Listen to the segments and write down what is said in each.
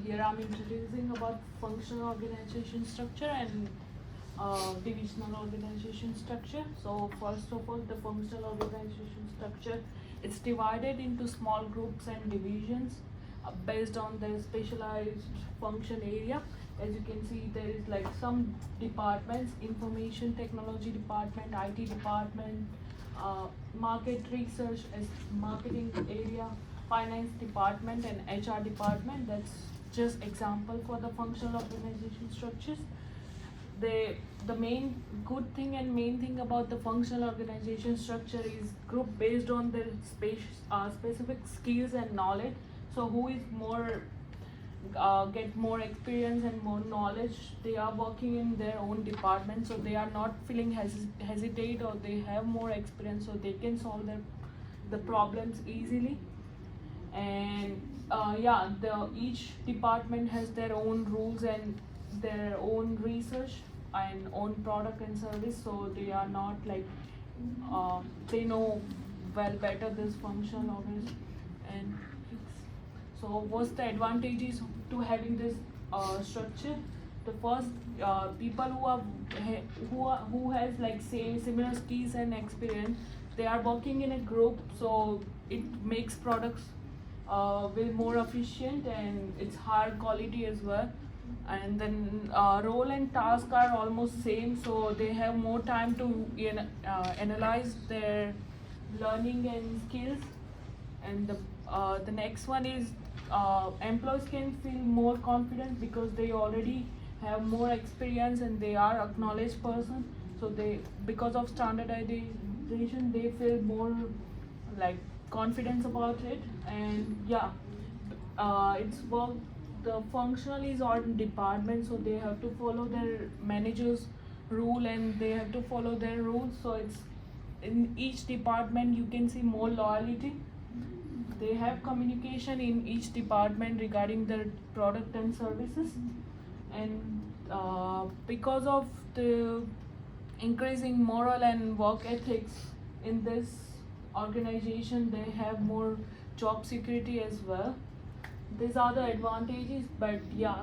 here I'm introducing about functional organization structure and divisional organization structure. So first of all, the functional organization structure, it's divided into small groups and divisions based on their specialized function area. As you can see, there is like some departments: information technology department, IT department, market research as marketing area, finance department, and HR department. That's just example for the functional organization structures. The main good thing and main thing about the functional organization structure is group based on their specific skills and knowledge. So who is more get more experience and more knowledge, they are working in their own department, so they are not feeling hesitate, or they have more experience, so they can solve the problems easily. And each department has their own rules and their own research and own product and service, so they are not like they know well better this function always. And so what's the advantages to having this structure? The first, people who has like same similar skills and experience, they are working in a group, so it makes products way more efficient and it's higher quality as well. And then role and task are almost same, so they have more time to analyze their learning and skills. And the next one is employees can feel more confident because they already have more experience and they are acknowledged person, so they, because of standardization, they feel more like confidence about it. And it's work, the functional is on department, so they have to follow their manager's rule and they have to follow their rules, so it's in each department you can see more loyalty. They have communication in each department regarding their product and services. And because of the increasing moral and work ethics in this organization, they have more job security as well. These are the advantages, but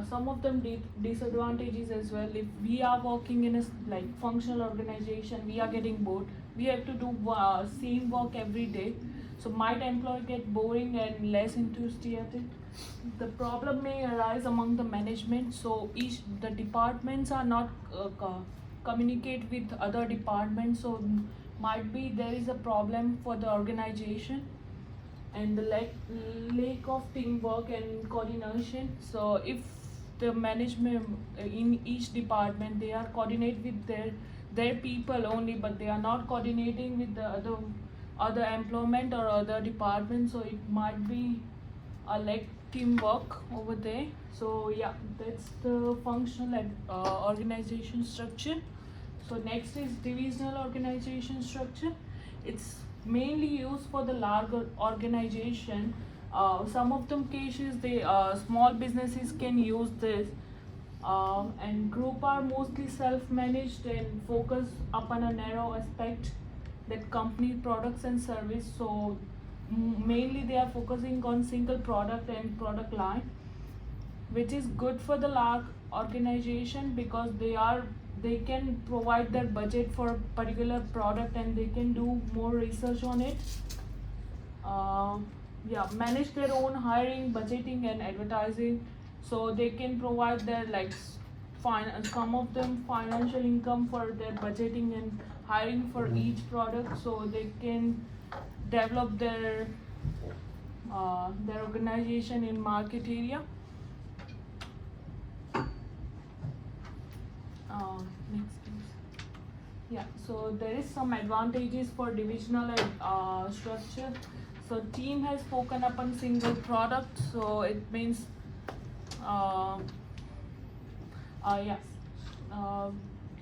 some of them disadvantages as well. If we are working in a like functional organization, we are getting bored, we have to do same work every day, so might employee get boring and less enthusiastic. The problem may arise among the management, so the departments are not communicate with other departments, so might be there is a problem for the organization. And the lack of teamwork and coordination. So if the management in each department, they are coordinate with their people only, but they are not coordinating with the other employment or other departments, so it might be a lack teamwork over there. So that's the functional organization structure. So next is divisional organization structure. It's mainly used for the larger organization. Some of them cases, they small businesses can use this. And group are mostly self-managed and focus upon a narrow aspect, that company products and service. So mainly they are focusing on single product and product line, which is good for the large organization because they can provide their budget for a particular product and they can do more research on it. Manage their own hiring, budgeting, and advertising, so they can provide their like some of them financial income for their budgeting and hiring for each product, so they can develop their organization in market area. Next please. So there is some advantages for divisional structure. So team has spoken upon single product, so it means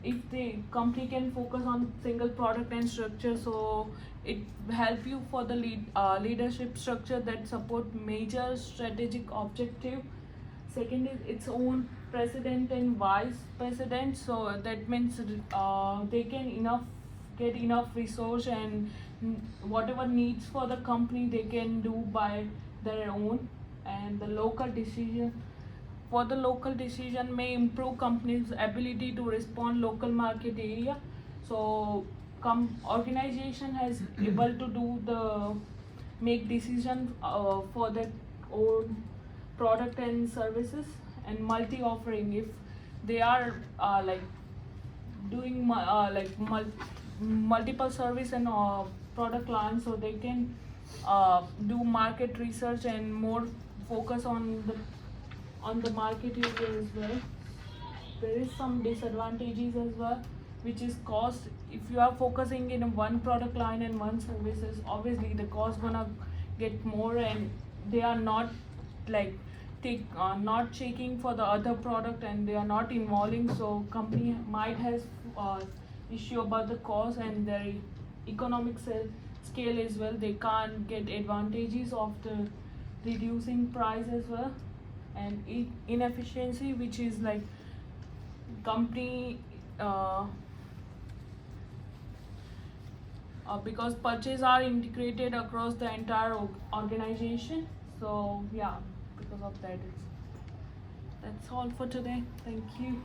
if the company can focus on single product and structure, so it help you for the leadership structure that support major strategic objective. Second is its own president and vice president, so that means they can get enough resource and whatever needs for the company they can do by their own. And the local decision for the local decision may improve company's ability to respond local market area. So organization has able to do the make decision for their own product and services, and multi offering if they are like doing multiple service and product lines, so they can do market research and more focus on the market area as well. There is some disadvantages as well, which is cost. If you are focusing in one product line and one services, obviously the cost gonna get more, and they are not like not checking for the other product, and they are not involving, so company might has issue about the cost and their economic scale as well. They can't get advantages of the reducing price as well, and inefficiency, which is like company because purchase are integrated across the entire organization. So yeah, because of that, that's all for today. Thank you.